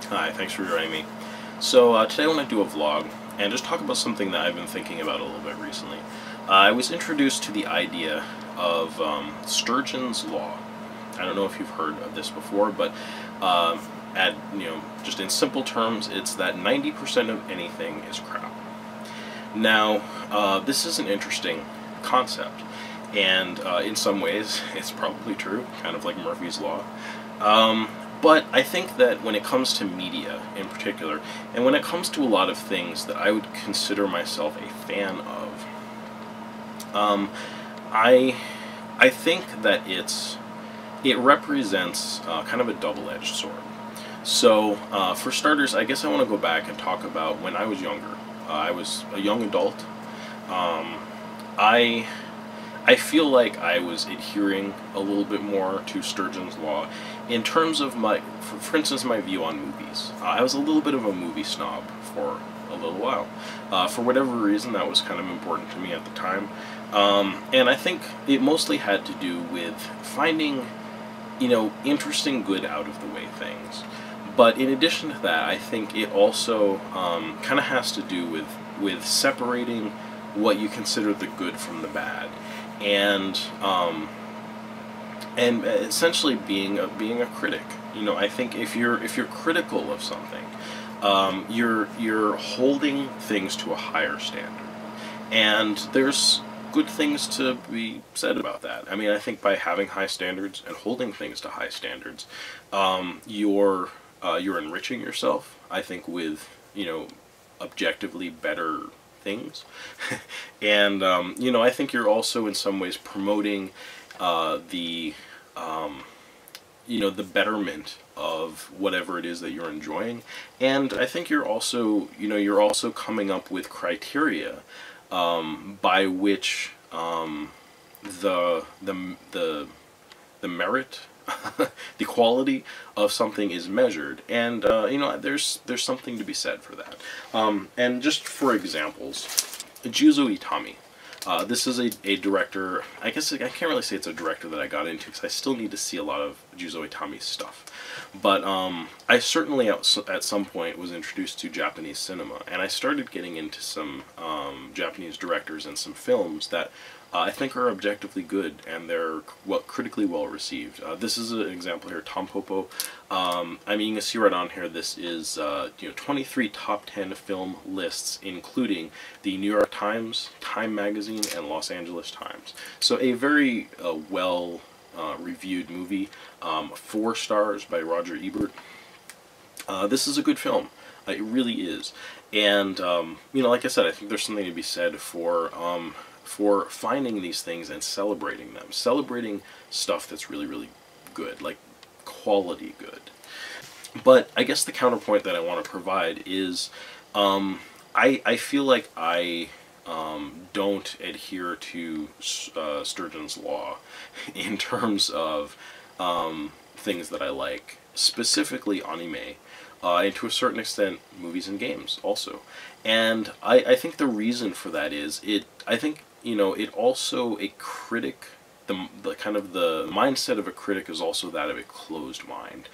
Hi, thanks for joining me. So today I want to do a vlog and just talk about something that I've been thinking about a little bit recently. I was introduced to the idea of Sturgeon's law. I don't know if you've heard of this before, but just in simple terms, it's that 90% of anything is crap. Now, this is an interesting concept, and in some ways, it's probably true, kind of like Murphy's Law. But I think that when it comes to media in particular, and when it comes to a lot of things that I would consider myself a fan of, I think that it represents kind of a double-edged sword. So, for starters, I guess I want to go back and talk about when I was younger. I was a young adult. I feel like I was adhering a little bit more to Sturgeon's law in terms of for instance, my view on movies. I was a little bit of a movie snob for a little while. For whatever reason, that was kind of important to me at the time. And I think it mostly had to do with finding, interesting, good, out-of-the-way things. But in addition to that, I think it also kind of has to do with separating what you consider the good from the bad, and essentially being a critic. I think if you're critical of something, you're holding things to a higher standard, and there's good things to be said about that. I mean, I think by having high standards and holding things to high standards, you're enriching yourself, I think, with objectively better things. And I think you're also in some ways promoting the betterment of whatever it is that you're enjoying. And I think you're also coming up with criteria by which the merit the quality of something is measured, and there's something to be said for that. And just for examples, Juzo Itami. This is a director. I guess I can't really say it's a director that I got into, because I still need to see a lot of Juzo Itami's stuff. But I certainly at some point was introduced to Japanese cinema, and I started getting into some Japanese directors and some films that I think are objectively good, and they're critically well received. This is an example here, Tom Popo. I mean, you can see right on here, this is 23 top 10 film lists, including the New York Times, Time Magazine, and Los Angeles Times. So a very well reviewed movie. 4 stars by Roger Ebert. This is a good film. It really is. And like I said, I think there's something to be said for finding these things and celebrating them. Celebrating stuff that's really, really good, like quality good. But I guess the counterpoint that I want to provide is I feel like I don't adhere to Sturgeon's law in terms of things that I like, specifically anime, and to a certain extent movies and games also. And I think the reason for that is it also, a critic, the kind of the mindset of a critic is also that of a closed mind.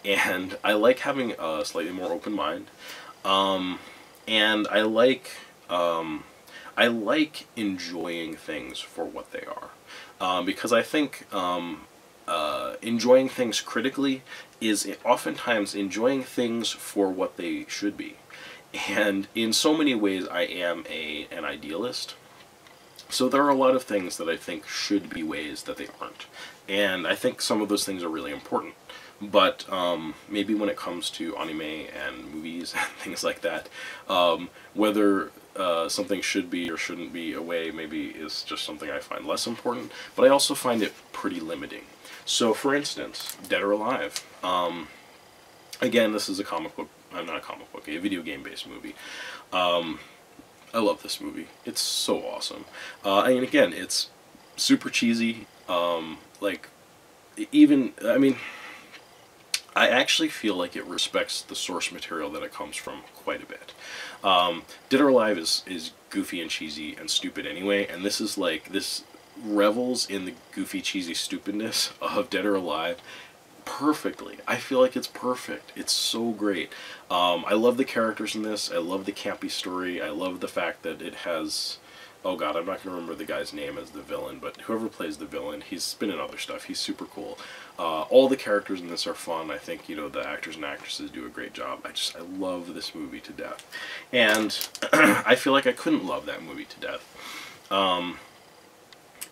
And I like having a slightly more open mind. And I like enjoying things for what they are. Because I think enjoying things critically is oftentimes enjoying things for what they should be. And in so many ways I am an idealist. So there are a lot of things that I think should be ways that they aren't. And I think some of those things are really important. But maybe when it comes to anime and movies and things like that, whether something should be or shouldn't be a way maybe is just something I find less important. But I also find it pretty limiting. So for instance, Dead or Alive. Again, this is a comic book, not a comic book, a video game based movie. I love this movie. It's so awesome. And again, it's super cheesy. I actually feel like it respects the source material that it comes from quite a bit. Dead or Alive is goofy and cheesy and stupid anyway, and this revels in the goofy, cheesy stupidness of Dead or Alive perfectly. I feel like it's perfect. It's so great. I love the characters in this. I love the campy story. I love the fact that it has... Oh god, I'm not going to remember the guy's name as the villain, but whoever plays the villain, he's been in other stuff. He's super cool. All the characters in this are fun. I think, you know, the actors and actresses do a great job. I love this movie to death. And I feel like I couldn't love that movie to death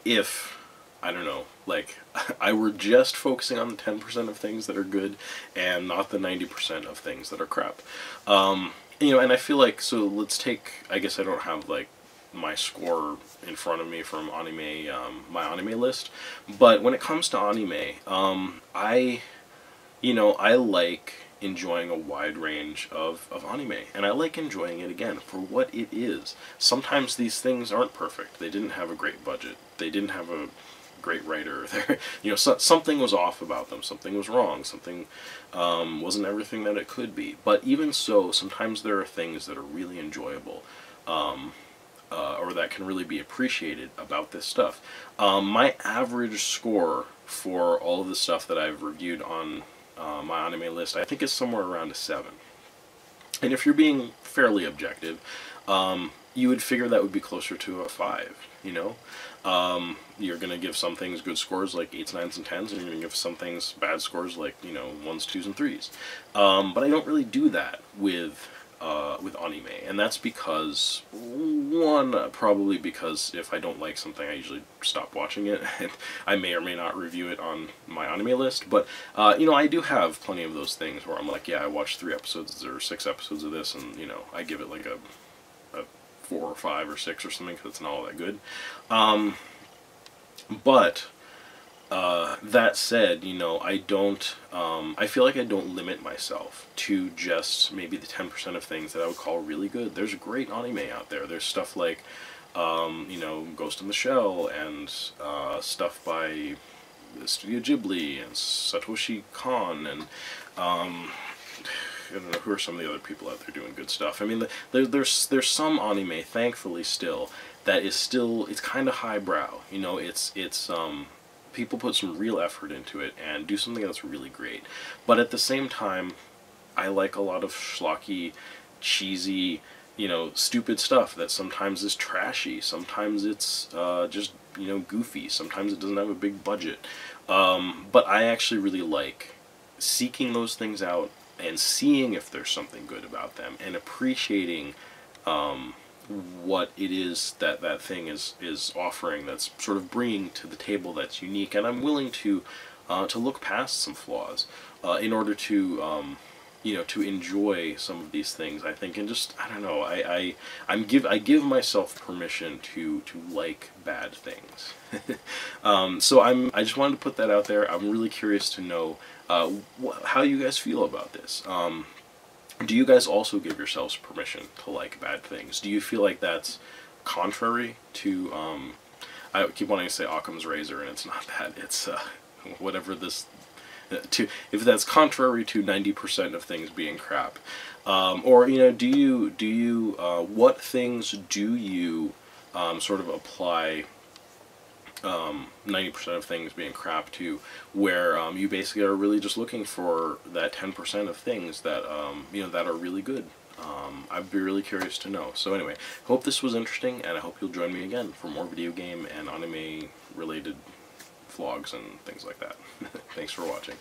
if, I don't know, like, I were just focusing on the 10% of things that are good and not the 90% of things that are crap. You know, and I feel like, so let's take, I guess I don't have, like, my score in front of me from anime, my anime list, but when it comes to anime, I like enjoying a wide range of anime, and I like enjoying it, again, for what it is. Sometimes these things aren't perfect. They didn't have a great budget. They didn't have a great writer. You know, something was off about them. Something was wrong. Something wasn't everything that it could be. But even so, sometimes there are things that are really enjoyable, or that can really be appreciated about this stuff. My average score for all of the stuff that I've reviewed on my anime list, I think, is somewhere around a 7. And if you're being fairly objective, you would figure that would be closer to a 5, you know? You're going to give some things good scores like 8s, 9s, and 10s, and you're going to give some things bad scores like, you know, 1s, 2s, and 3s. But I don't really do that with anime, and that's because, one, probably because if I don't like something, I usually stop watching it, and I may or may not review it on my anime list, but, you know, I do have plenty of those things where I'm like, yeah, I watched 3 episodes or 6 episodes of this, and, you know, I give it like a 4 or 5 or 6 or something, because it's not all that good. But that said, you know, I don't, I feel like I don't limit myself to just maybe the 10% of things that I would call really good. There's great anime out there. There's stuff like, you know, Ghost in the Shell, and stuff by Studio Ghibli, and Satoshi Kon, and, I don't know, who are some of the other people out there doing good stuff. I mean, there's some anime, thankfully, still, that is still, it's kind of highbrow. You know, it's people put some real effort into it and do something that's really great. But at the same time, I like a lot of schlocky, cheesy, you know, stupid stuff that sometimes is trashy, sometimes it's just, you know, goofy, sometimes it doesn't have a big budget. But I actually really like seeking those things out and seeing if there's something good about them, and appreciating what it is that that thing is offering, that's sort of bringing to the table, that's unique. And I'm willing to look past some flaws in order to you know, to enjoy some of these things, I think. And just, I don't know, I give myself permission to like bad things. So I just wanted to put that out there. I'm really curious to know how you guys feel about this. Do you guys also give yourselves permission to like bad things? Do you feel like that's contrary to, I keep wanting to say Occam's razor, and it's not that, it's whatever this, if that's contrary to 90% of things being crap. Or, you know, do you what things do you sort of apply 90% of things being crap to, where you basically are really just looking for that 10% of things that, you know, that are really good. I'd be really curious to know. So anyway, hope this was interesting, and I hope you'll join me again for more video game and anime related vlogs and things like that. Thanks for watching.